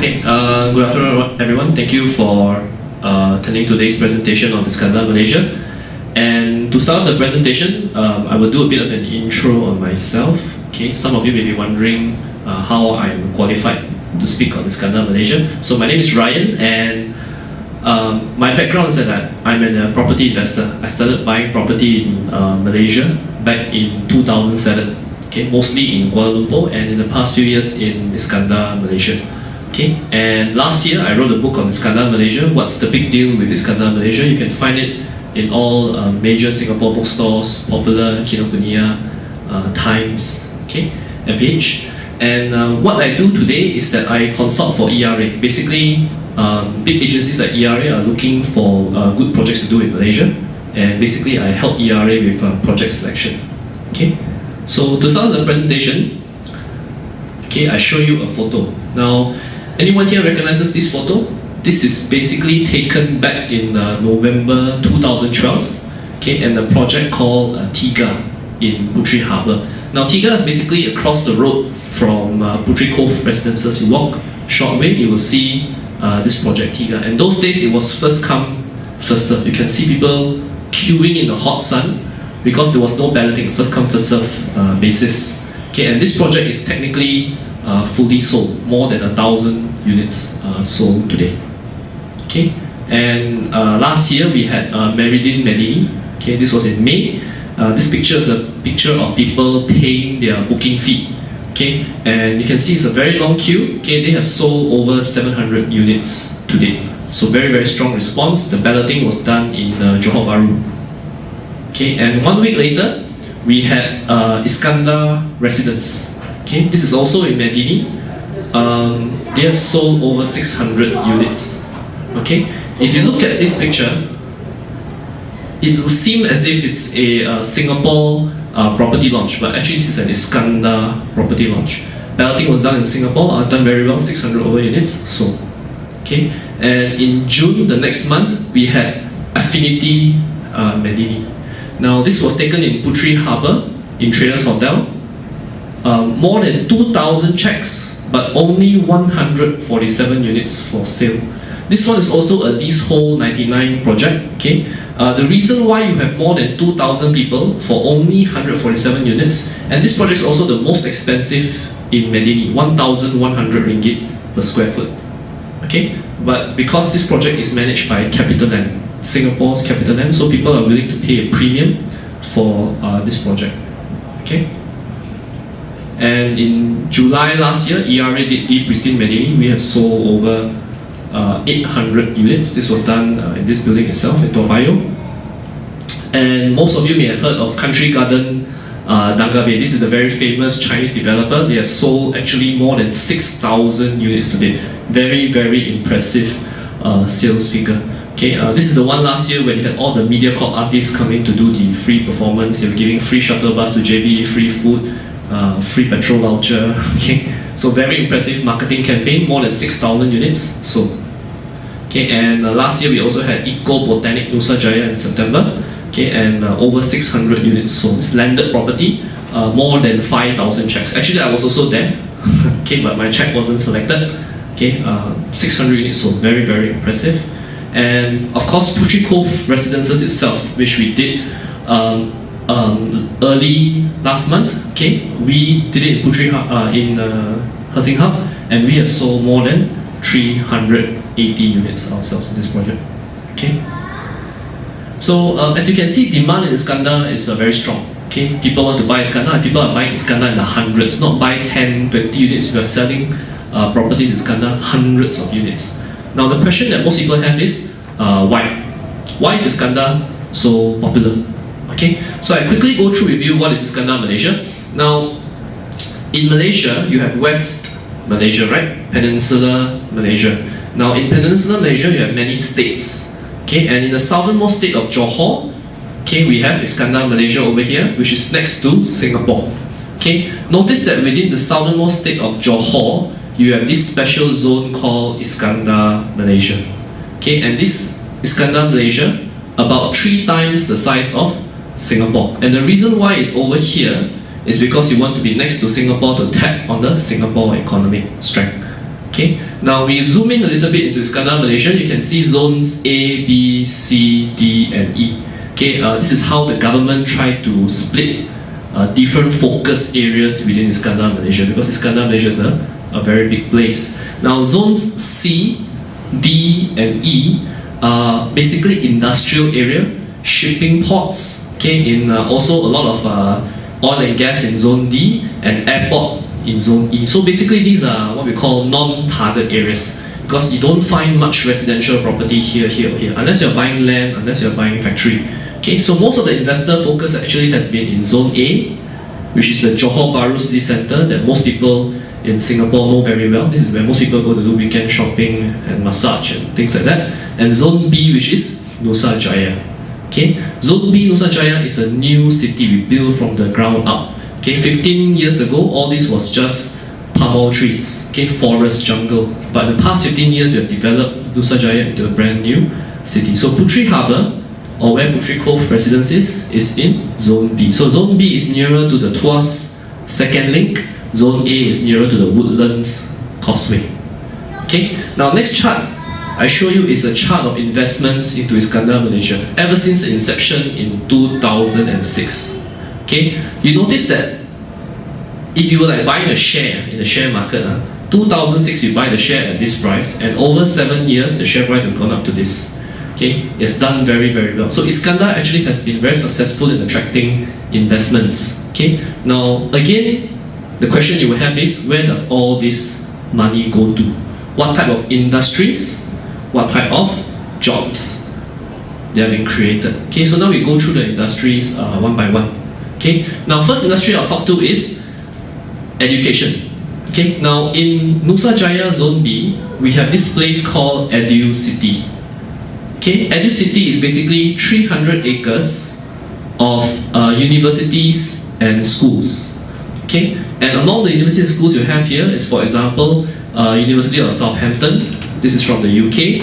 Good afternoon everyone. Thank you for attending today's presentation on Iskandar Malaysia. And to start the presentation, I will do a bit of an intro on myself. Okay, some of you may be wondering how I'm qualified to speak on Iskandar Malaysia. So my name is Ryan, and my background is that I'm a property investor. I started buying property in Malaysia back in 2007. Okay, mostly in Kuala Lumpur, and in the past few years in Iskandar Malaysia. Okay, and last year I wrote a book on Iskandar Malaysia. What's the big deal with Iskandar Malaysia? You can find it in all major Singapore bookstores, Popular, Kinokuniya, Times, okay, and Page. And what I do today is that I consult for ERA. Basically, big agencies like ERA are looking for good projects to do in Malaysia, and basically I help ERA with project selection. Okay. So to start the presentation, okay, I show you a photo. Now, anyone here recognizes this photo? This is basically taken back in November 2012, okay, and a project called Tiga in Puteri Harbour. Now, Tiga is basically across the road from Puteri Cove Residences. You walk a short way, you will see this project Tiga. And those days, it was first come, first serve. You can see people queuing in the hot sun, because there was no balloting, first come first serve basis. Okay, and this project is technically fully sold, more than 1,000 units sold today. Okay, and last year we had Meridin Medini. Okay, this was in May. This picture is a picture of people paying their booking fee. Okay, and you can see it's a very long queue. Okay, they have sold over 700 units today. So very, very strong response. The balloting was done in Johor Bahru. Okay, and 1 week later, we had Iskandar Residences. Okay, this is also in Medini. They have sold over 600 units. Okay, if you look at this picture, it will seem as if it's a Singapore property launch, but actually this is an Iskandar property launch. Balloting was done in Singapore, done very well, 600 over units sold. Okay, and in June, the next month, we had Affinity Medini. Now, this was taken in Puteri Harbour, in Traders Hotel. More than 2,000 checks, but only 147 units for sale. This one is also a leasehold 99 project. Okay, the reason why you have more than 2,000 people for only 147 units, and this project is also the most expensive in Medini, 1,100 ringgit per square foot. Okay, but because this project is managed by CapitaLand, Singapore's CapitaLand, so people are willing to pay a premium for this project. Okay, and in July last year, ERA did the Pristine Medini. We have sold over 800 units. This was done in this building itself in Toa. And most of you may have heard of Country Garden Danga Bay. This is a very famous Chinese developer. They have sold actually more than 6,000 units today. Very, very impressive sales figure. Okay, this is the one last year when you had all the MediaCorp artists coming to do the free performance. They were giving free shuttle bus to JB, free food, free petrol voucher. Okay, so very impressive marketing campaign, more than 6,000 units sold. Okay, and last year we also had Eco Botanic Nusa Jaya in September. Okay, and over 600 units sold. It's landed property, more than 5,000 checks. Actually, I was also there. Okay, but my check wasn't selected. Okay, 600 units sold. Very, very impressive. And of course, Puteri Cove Residences itself, which we did early last month. Okay, we did it in Puteri in Hesing Hub, and we have sold more than 380 units ourselves in this project. Okay, so as you can see, demand in Iskandar is very strong. Okay, people want to buy Iskandar, and people are buying Iskandar in the hundreds, not buy 10, 20 units. We are selling properties in Iskandar, hundreds of units. Now the question that most people have is, why? Why is Iskandar so popular? Okay, so I quickly go through with you what is Iskandar Malaysia. Now, in Malaysia, you have West Malaysia, right? Peninsular Malaysia. Now in Peninsular Malaysia, you have many states. Okay, and in the southernmost state of Johor, okay, we have Iskandar Malaysia over here, which is next to Singapore. Okay, notice that within the southernmost state of Johor, you have this special zone called Iskandar Malaysia. Okay, and this Iskandar Malaysia about 3 times the size of Singapore. And the reason why it's over here is because you want to be next to Singapore to tap on the Singapore economic strength. Okay, now we zoom in a little bit into Iskandar Malaysia. You can see zones A, B, C, D, and E. Okay, this is how the government tried to split different focus areas within Iskandar Malaysia, because Iskandar Malaysia is a very big place. Now zones C, D, and E are basically industrial area, shipping ports, okay, in also a lot of oil and gas in zone D, and airport in zone E. So basically these are what we call non-target areas, because you don't find much residential property here, unless you're buying land, unless you're buying factory. Okay, so most of the investor focus actually has been in zone A, which is the Johor Bahru City Centre that most people in Singapore know very well. This is where most people go to do weekend shopping and massage and things like that. And zone B, which is Nusa Jaya. Okay, zone B, Nusa Jaya is a new city we built from the ground up. Okay, 15 years ago, all this was just palm oil trees, okay, forest, jungle. But in the past 15 years, we have developed Nusa Jaya into a brand new city. So Puteri Harbour, or where Puteri Cove Residences, is in Zone B. So Zone B is nearer to the Tuas Second Link. Zone A is nearer to the Woodlands Causeway. Okay, now next chart I show you is a chart of investments into Iskandar Malaysia ever since the inception in 2006. Okay, you notice that if you were like buying a share in the share market, 2006 you buy the share at this price, and over 7 years the share price has gone up to this. Okay, it's done very, very well. So Iskandar actually has been very successful in attracting investments. Okay, now again, the question you will have is, where does all this money go to? What type of industries? What type of jobs they have been created? Okay, so now we go through the industries one by one. Okay, now first industry I'll talk to is education. Okay, now in Nusa Jaya Zone B, we have this place called Edu City. Okay, Edu City is basically 300 acres of universities and schools. Okay, and among the university schools you have here is, for example, University of Southampton. This is from the UK.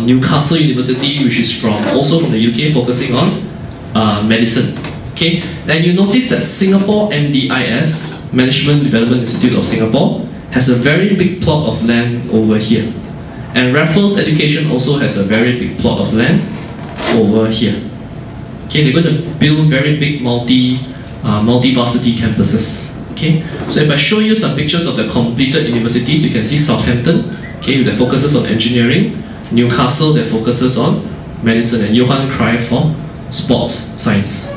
Newcastle University, which is also from the UK, focusing on medicine. Okay, and you notice that Singapore MDIS, Management Development Institute of Singapore, has a very big plot of land over here. And Raffles Education also has a very big plot of land over here. Okay, they're going to build very big multi-varsity campuses. Okay, so if I show you some pictures of the completed universities, you can see Southampton, okay, that focuses on engineering, Newcastle that focuses on medicine, and Johan Cruyff for sports science.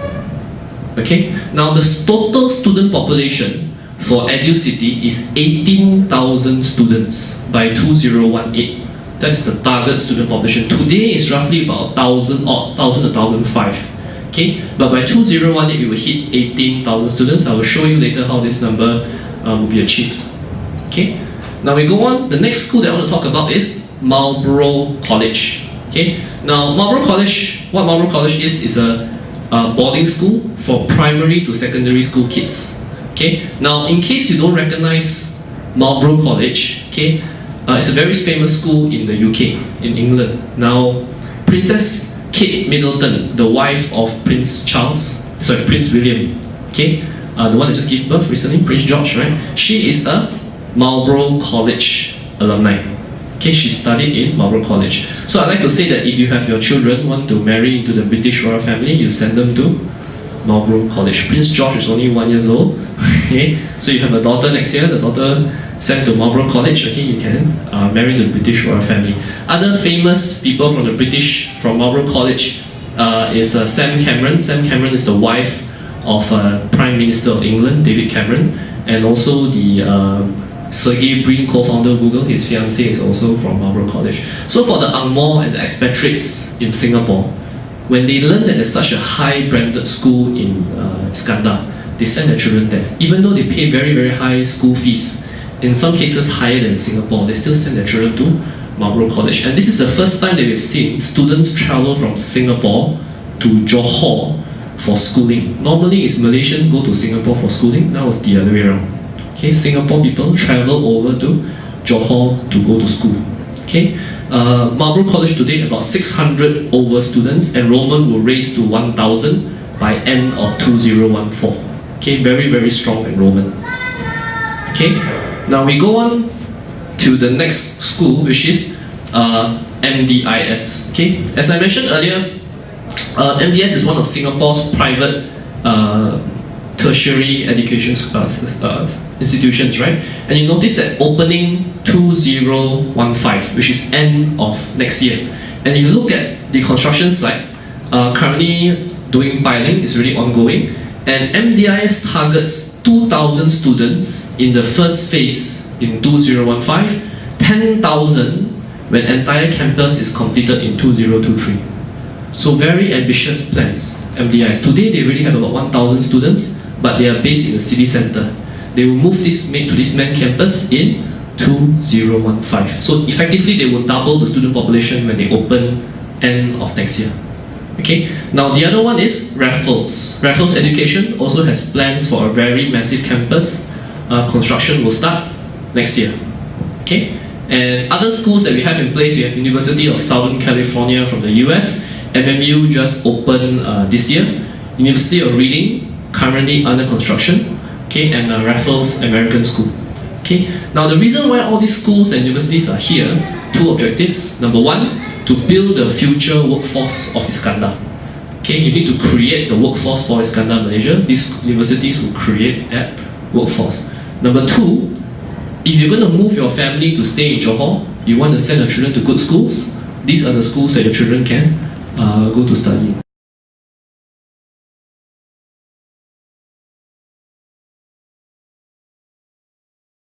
Okay, now the total student population for Edu City is 18,000 students by 2018. That is the target student population. Today is roughly about 1,000 to 1,005. Okay, but by 2018 we will hit 18,000 students. I will show you later how this number will be achieved. Okay, now we go on. The next school that I want to talk about is Marlow College. Okay, now Marlow College, what Marlow College is a boarding school for primary to secondary school kids. Okay, now in case you don't recognize Marlow College, okay, it's a very famous school in the UK, in England. Now, Princess Kate Middleton, the wife of Prince William, okay, the one that just gave birth recently, Prince George, right? She is a Marlow College alumni. Okay, she studied in Marlow College. So I like to say that if you have your children want to marry into the British royal family, you send them to Marlow College. Prince George is only 1 year old. Okay, so you have a daughter next year. The daughter sent to Marlow College. Okay, you can marry the British royal family. Other famous people from the from Marlow College is Sam Cameron. Sam Cameron is the wife of Prime Minister of England, David Cameron, and also the Sergey Brin, co-founder of Google. His fiancée is also from Marlow College. So for the Angmo and the expatriates in Singapore, when they learn that there's such a high branded school in Iskandar, they send their children there. Even though they pay very, very high school fees, in some cases higher than Singapore, they still send their children to Marlow College. And this is the first time that we've seen students travel from Singapore to Johor for schooling. Normally it's Malaysians go to Singapore for schooling, now it's the other way around. Okay, Singapore people travel over to Johor to go to school. Okay, Marlow College today about 600 over students. Enrollment will raise to 1,000 by end of 2014. Okay, very, very strong enrollment. Okay, now we go on to the next school, which is MDIS. Okay, as I mentioned earlier, MDIS is one of Singapore's private tertiary education institutions, right? And you notice that opening 2015, which is end of next year. And if you look at the construction site, currently doing piling is really ongoing, and MDIS targets 2,000 students in the first phase in 2015, 10,000 when entire campus is completed in 2023. So very ambitious plans, MDIS. Today they already have about 1,000 students, but they are based in the city centre. They will move this to this main campus in 2015. So effectively they will double the student population when they open end of next year. Okay. Now the other one is Raffles. Raffles Education also has plans for a very massive campus. Construction will start next year. Okay. And other schools that we have in place, we have University of Southern California from the US. MMU just opened this year. University of Reading, currently under construction. Okay. And Raffles American School. Okay. Now the reason why all these schools and universities are here, two objectives. Number one, to build the future workforce of Iskandar. Okay, you need to create the workforce for Iskandar Malaysia. These universities will create that workforce. Number two, if you're going to move your family to stay in Johor, you want to send your children to good schools, these are the schools that your children can go to study.